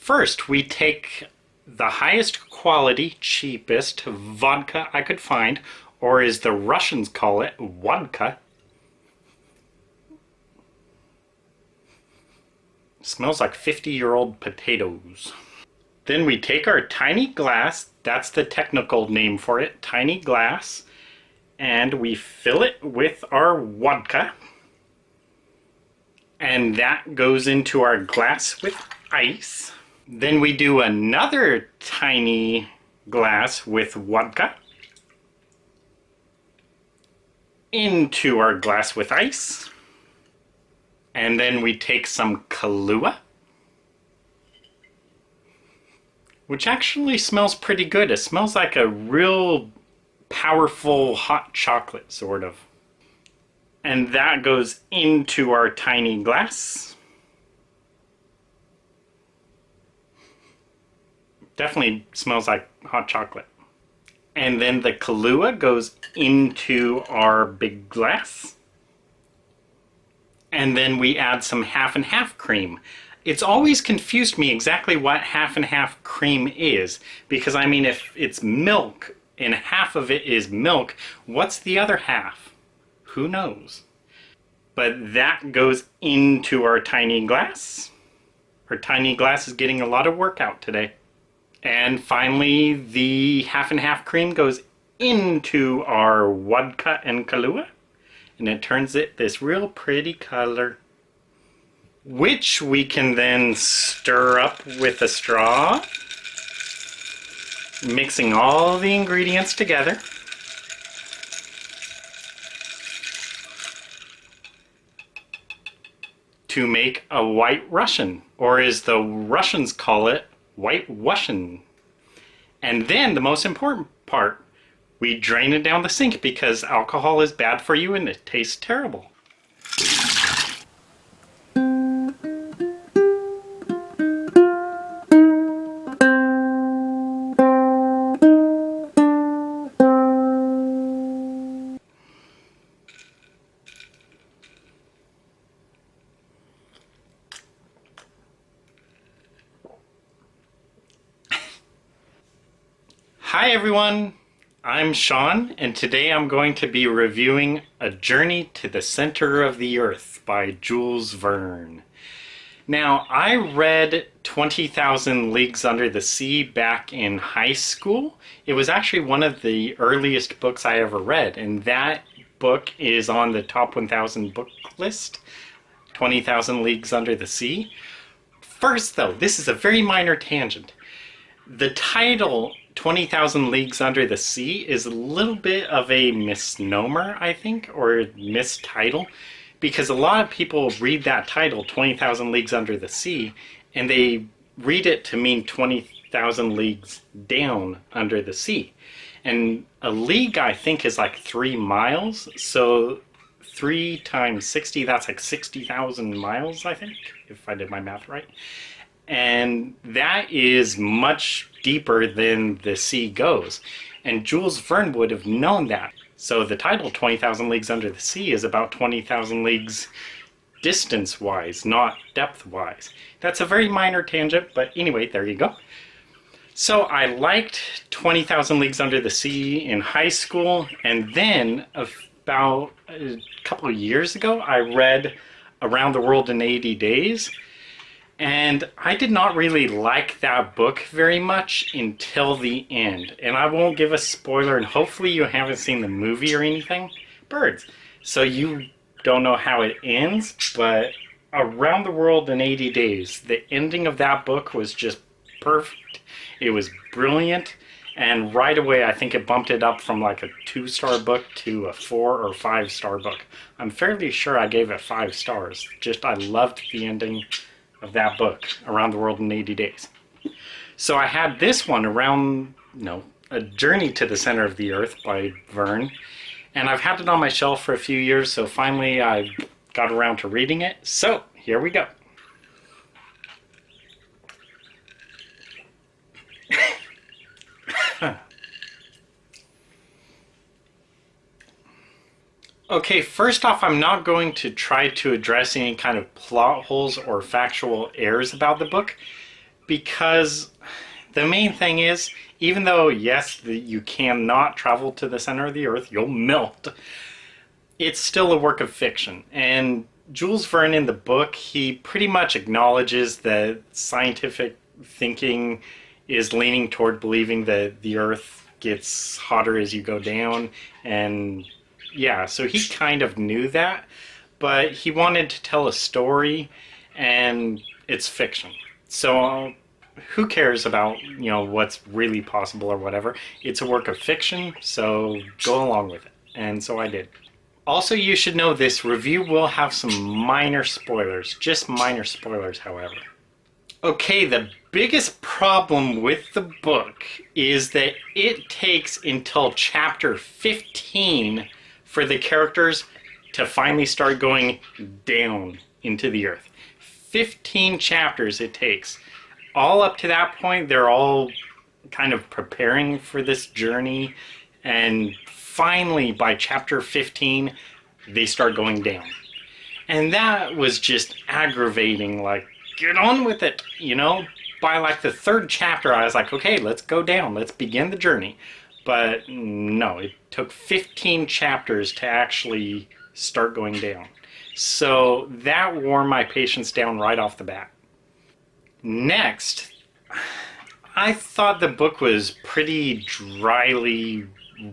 First, we take the highest quality, cheapest vodka I could find, or as the Russians call it, vodka. Smells like 50-year-old potatoes. Then we take our tiny glass, that's the technical name for it, tiny glass, and we fill it with our vodka. And that goes into our glass with ice. Then we do another tiny glass with vodka into our glass with ice. And then we take some Kahlua, which actually smells pretty good. It smells like a real powerful hot chocolate, sort of. And that goes into our tiny glass. Definitely smells like hot chocolate. And then the Kahlua goes into our big glass. And then we add some half and half cream. It's always confused me exactly what half and half cream is. Because I mean, if it's milk and half of it is milk, what's the other half? Who knows? But that goes into our tiny glass. Our tiny glass is getting a lot of work out today. And finally, the half and half cream goes into our vodka and Kahlua. And it turns it this real pretty color, which we can then stir up with a straw, mixing all the ingredients together. To make a White Russian, or as the Russians call it, White Russian. And then the most important part, we drain it down the sink because alcohol is bad for you and it tastes terrible. Hi everyone, I'm Sean, and today I'm going to be reviewing A Journey to the Center of the Earth by Jules Verne. Now, I read 20,000 Leagues Under the Sea back in high school. It was actually one of the earliest books I ever read, and that book is on the top 1,000 book list, 20,000 Leagues Under the Sea. First though, this is a very minor tangent. The title 20,000 Leagues Under the Sea is a little bit of a misnomer, I think, or mistitle, because a lot of people read that title, 20,000 Leagues Under the Sea, and they read it to mean 20,000 leagues down under the sea. And a league, I think, is like 3 miles, so 3 times 60, that's like 60,000 miles, I think, if I did my math right. And that is much deeper than the sea goes. And Jules Verne would have known that. So the title 20,000 Leagues Under the Sea is about 20,000 leagues distance-wise, not depth-wise. That's a very minor tangent, but anyway, there you go. So I liked 20,000 Leagues Under the Sea in high school, and then about a couple of years ago, I read Around the World in 80 Days. And I did not really like that book very much until the end. And I won't give a spoiler, and hopefully you haven't seen the movie or anything. Birds. So you don't know how it ends, but Around the World in 80 Days, the ending of that book was just perfect. It was brilliant. And right away, I think it bumped it up from like a 2-star book to a 4 or 5-star book. I'm fairly sure I gave it 5 stars. Just I loved the ending of that book, Around the World in 80 Days. So I had this one, A Journey to the Center of the Earth by Verne, and I've had it on my shelf for a few years, so finally I got around to reading it. So here we go. Okay, first off, I'm not going to try to address any kind of plot holes or factual errors about the book. because the main thing is, even though, yes, you cannot travel to the center of the earth, you'll melt, it's still a work of fiction. And Jules Verne in the book, he pretty much acknowledges that scientific thinking is leaning toward believing that the earth gets hotter as you go down. And yeah, so he kind of knew that, but he wanted to tell a story, and it's fiction. So who cares about, what's really possible or whatever? It's a work of fiction, so go along with it. And so I did. Also, you should know this review will have some minor spoilers. Just minor spoilers, however. Okay, the biggest problem with the book is that it takes until chapter 15 for the characters to finally start going down into the earth. 15 chapters it takes. All up to that point, they're all kind of preparing for this journey, and finally, by chapter 15, they start going down. And that was just aggravating, like, get on with it, By like the third chapter, I was like, okay, let's go down, let's begin the journey. But no, it took 15 chapters to actually start going down. So that wore my patience down right off the bat. Next, I thought the book was pretty dryly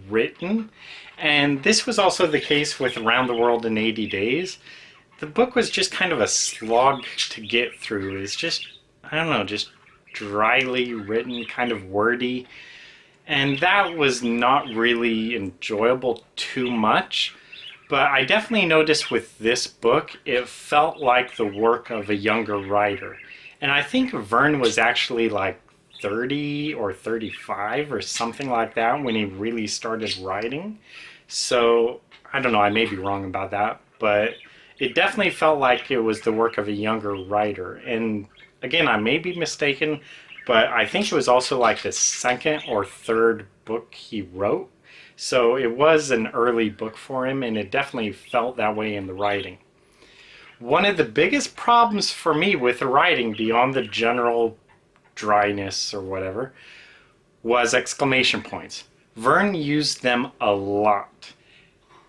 written, and this was also the case with Around the World in 80 Days. The book was just kind of a slog to get through. It's just, I don't know, just dryly written, kind of wordy, and that was not really enjoyable too much. But I definitely noticed with this book, it felt like the work of a younger writer. And I think Verne was actually like 30 or 35 or something like that when he really started writing. So, I don't know, I may be wrong about that, but it definitely felt like it was the work of a younger writer. And again, I may be mistaken, but I think it was also like the second or third book he wrote. So it was an early book for him, and it definitely felt that way in the writing. One of the biggest problems for me with the writing, beyond the general dryness or whatever, was exclamation points. Verne used them a lot.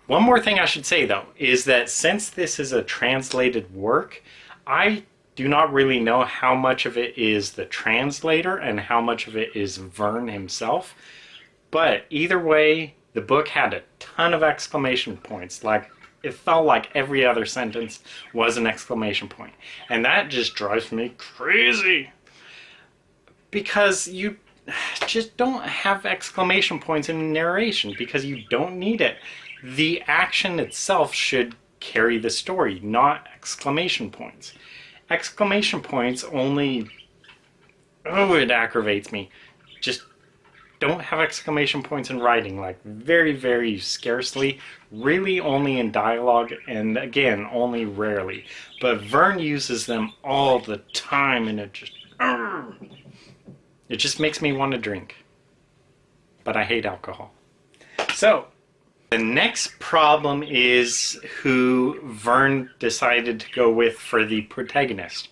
One more thing I should say, though, is that since this is a translated work, I do not really know how much of it is the translator and how much of it is Verne himself. But either way, the book had a ton of exclamation points. Like, it felt like every other sentence was an exclamation point. And that just drives me crazy. Because you just don't have exclamation points in narration, because you don't need it. The action itself should carry the story, not exclamation points. Exclamation points only... Oh, it aggravates me. Just don't have exclamation points in writing, like very, very scarcely, really only in dialogue, and again, only rarely. But Verne uses them all the time, and it just makes me want to drink. But I hate alcohol. So, the next problem is who Verne decided to go with for the protagonist.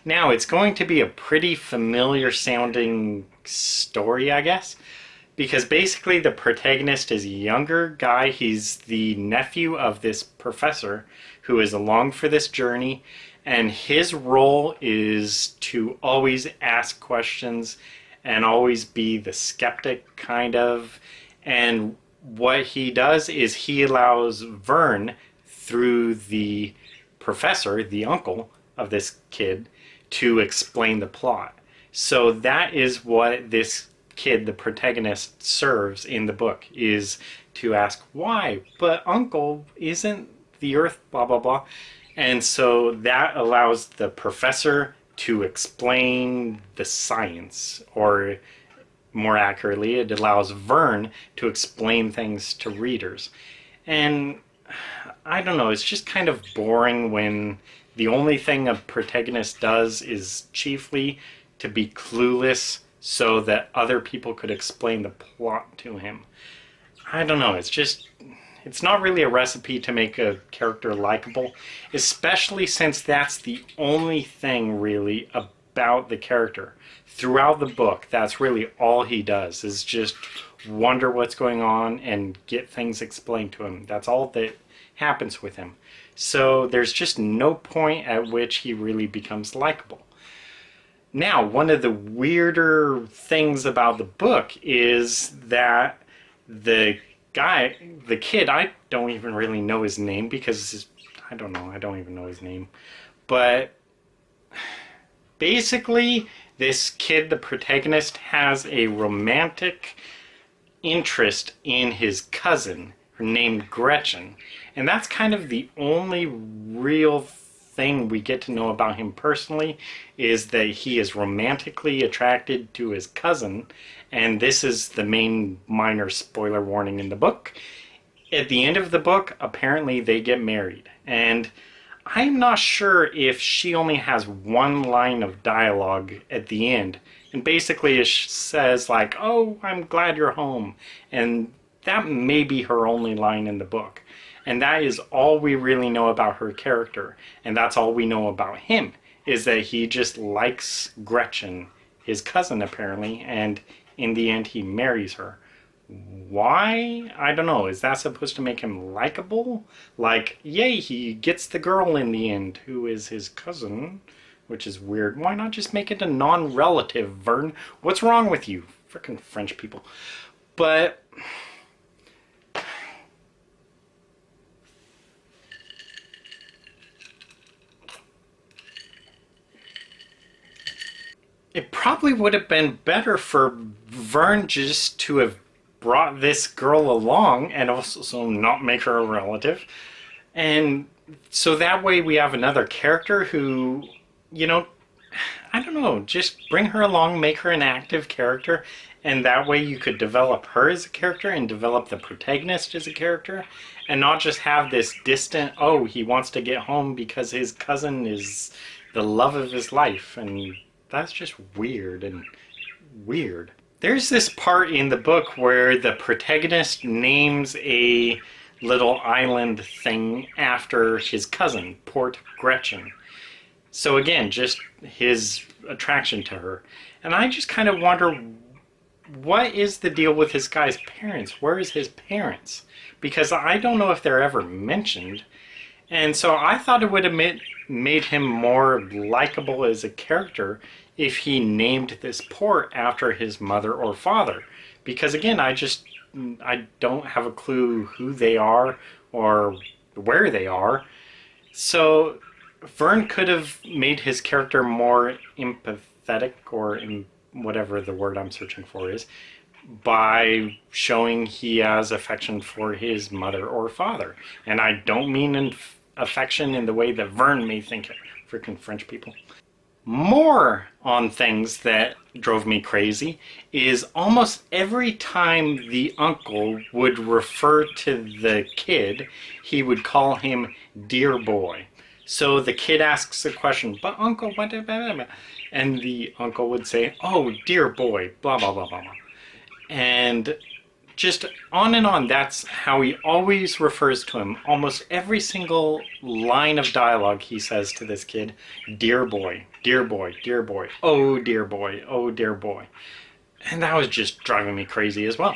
Now, it's going to be a pretty familiar sounding story, I guess, because basically the protagonist is a younger guy. He's the nephew of this professor who is along for this journey, and his role is to always ask questions and always be the skeptic, kind of. And what he does is he allows Verne, through the professor, the uncle of this kid, to explain the plot. So that is what this kid, the protagonist, serves in the book, is to ask why, but uncle, isn't the earth blah blah blah. And so that allows the professor to explain the science, or more accurately, it allows Verne to explain things to readers. And I don't know, it's just kind of boring when the only thing a protagonist does is chiefly to be clueless so that other people could explain the plot to him. I don't know, it's not really a recipe to make a character likable, especially since that's the only thing really about the character. Throughout the book, that's really all he does, is just wonder what's going on and get things explained to him. That's all that happens with him. So there's just no point at which he really becomes likable. Now, one of the weirder things about the book is that the kid, I don't even really know his name because I don't even know his name. But basically, this kid, the protagonist, has a romantic interest in his cousin named Gretchen. And that's kind of the only real thing we get to know about him personally, is that he is romantically attracted to his cousin. And this is the main minor spoiler warning in the book. At the end of the book, apparently they get married. And I'm not sure if she only has one line of dialogue at the end. And basically it says like, "Oh, I'm glad you're home." And that may be her only line in the book. And that is all we really know about her character. And that's all we know about him, is that he just likes Gretchen, his cousin apparently, and in the end he marries her. Why? I don't know. Is that supposed to make him likable? Like, yay, he gets the girl in the end, who is his cousin, which is weird. Why not just make it a non-relative, Verne? What's wrong with you? Frickin' French people. But it probably would have been better for Verne just to have brought this girl along and also not make her a relative. And so that way we have another character who, you know, I don't know, just bring her along, make her an active character, and that way you could develop her as a character and develop the protagonist as a character, and not just have this distant, oh, he wants to get home because his cousin is the love of his life, and that's just weird and weird. There's this part in the book where the protagonist names a little island thing after his cousin, Port Gretchen. So again, just his attraction to her. And I just kind of wonder, what is the deal with this guy's parents? Where is his parents? Because I don't know if they're ever mentioned. And so I thought it would have made him more likable as a character if he named this port after his mother or father. Because again, I don't have a clue who they are or where they are. So Verne could have made his character more empathetic, or whatever the word I'm searching for is, by showing he has affection for his mother or father. And I don't mean affection in the way that Verne may think it. Freaking French people. More on things that drove me crazy is almost every time the uncle would refer to the kid, he would call him dear boy. So the kid asks a question, "But uncle, what?" Blah, blah, blah. And the uncle would say, "Oh, dear boy, blah, blah, blah, blah, blah." And just on and on, that's how he always refers to him. Almost every single line of dialogue he says to this kid, dear boy, dear boy, dear boy, oh dear boy, oh dear boy. And that was just driving me crazy as well.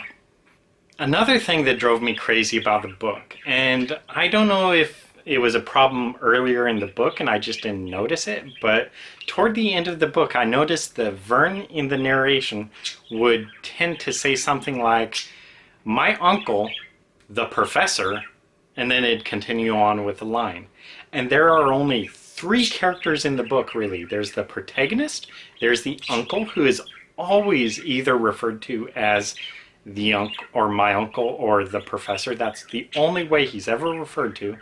Another thing that drove me crazy about the book, and I don't know if it was a problem earlier in the book and I just didn't notice it, but toward the end of the book I noticed that Verne in the narration would tend to say something like, "My uncle, the professor," and then it'd continue on with the line. And there are only 3 characters in the book, really. There's the protagonist, there's the uncle, who is always either referred to as the uncle, or my uncle, or the professor. That's the only way he's ever referred to.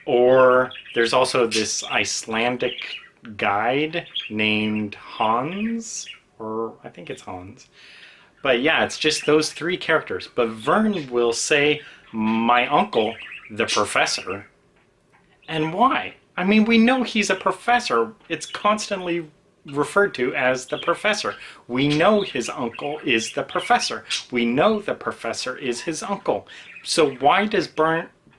Or there's also this Icelandic guide named Hans, or I think it's Hans. But yeah, it's just those 3 characters. But Verne will say, "My uncle, the professor." And why? I mean, we know he's a professor. It's constantly referred to as the professor. We know his uncle is the professor. We know the professor is his uncle. So why does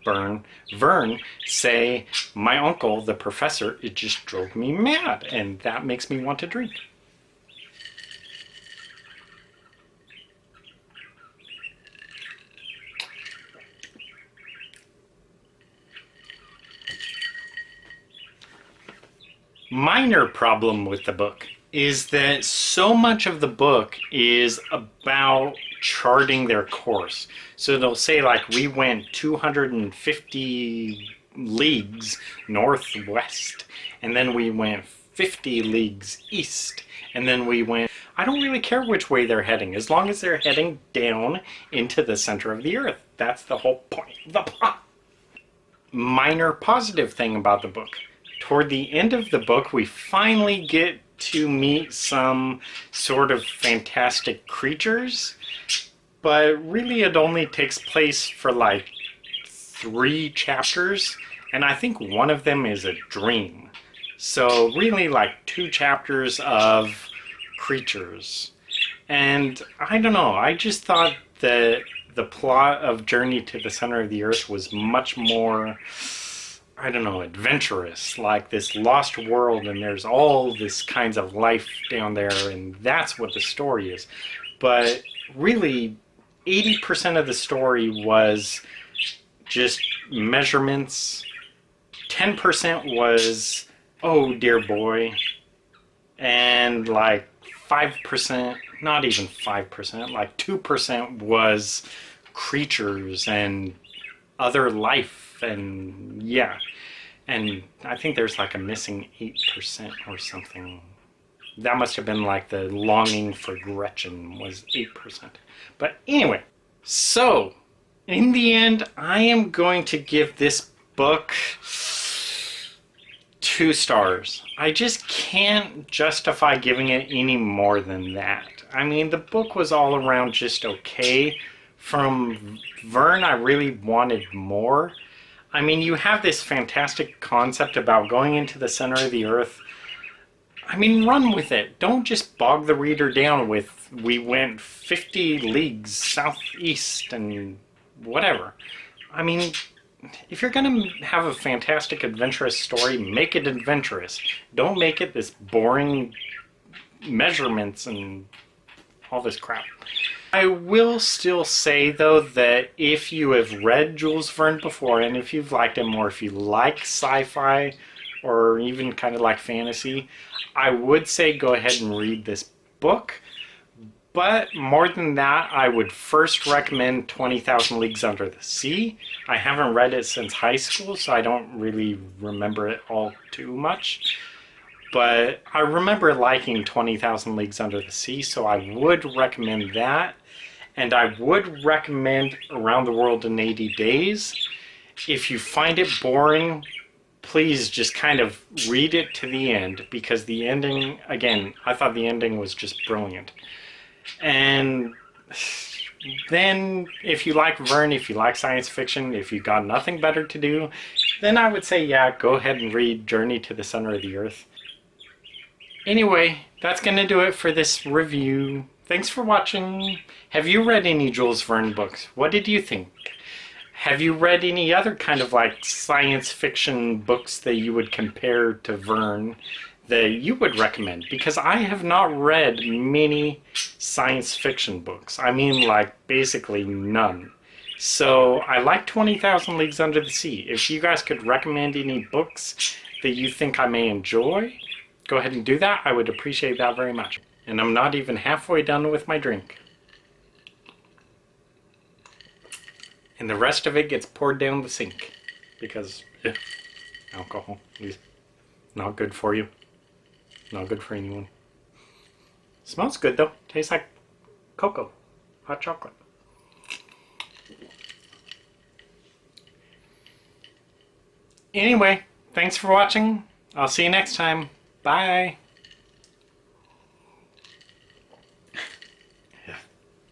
Verne say, my uncle, the professor, it just drove me mad, and that makes me want to drink. Minor problem with the book is that so much of the book is about charting their course. So they'll say, like, we went 250 leagues northwest, and then we went 50 leagues east, and then we went... I don't really care which way they're heading, as long as they're heading down into the center of the earth. That's the whole point of the plot. Minor positive thing about the book. Toward the end of the book, we finally get to meet some sort of fantastic creatures, but really it only takes place for like 3 chapters, and I think one of them is a dream. So really like 2 chapters of creatures. And I don't know, I just thought that the plot of Journey to the Center of the Earth was much more... I don't know, adventurous, like this lost world, and there's all this kinds of life down there, and that's what the story is. But really, 80% of the story was just measurements, 10% was, oh dear boy, and like 5%, not even 5%, like 2% was creatures and other life, and yeah. And I think there's like a missing 8% or something. That must have been like the longing for Gretchen was 8%. But anyway, so in the end, I am going to give this book 2 stars. I just can't justify giving it any more than that. I mean, the book was all around just okay. From Verne, I really wanted more. I mean, you have this fantastic concept about going into the center of the earth. I mean, run with it. Don't just bog the reader down with, we went 50 leagues southeast and whatever. I mean, if you're going to have a fantastic adventurous story, make it adventurous. Don't make it this boring measurements and all this crap. I will still say, though, that if you have read Jules Verne before, and if you've liked him, or if you like sci-fi, or even kind of like fantasy, I would say go ahead and read this book. But more than that, I would first recommend 20,000 Leagues Under the Sea. I haven't read it since high school, so I don't really remember it all too much. But I remember liking 20,000 Leagues Under the Sea, so I would recommend that. And I would recommend Around the World in 80 Days. If you find it boring, please just kind of read it to the end, because the ending, again, I thought the ending was just brilliant. And then if you like Verne, if you like science fiction, if you got nothing better to do, then I would say, yeah, go ahead and read Journey to the Center of the Earth. Anyway, that's going to do it for this review. Thanks for watching. Have you read any Jules Verne books? What did you think? Have you read any other kind of like science fiction books that you would compare to Verne that you would recommend? Because I have not read many science fiction books. I mean, like, basically none. So I like 20,000 Leagues Under the Sea. If you guys could recommend any books that you think I may enjoy, go ahead and do that. I would appreciate that very much. And I'm not even halfway done with my drink. And the rest of it gets poured down the sink. Because alcohol is not good for you. Not good for anyone. Smells good though. Tastes like cocoa. Hot chocolate. Anyway, thanks for watching. I'll see you next time. Bye.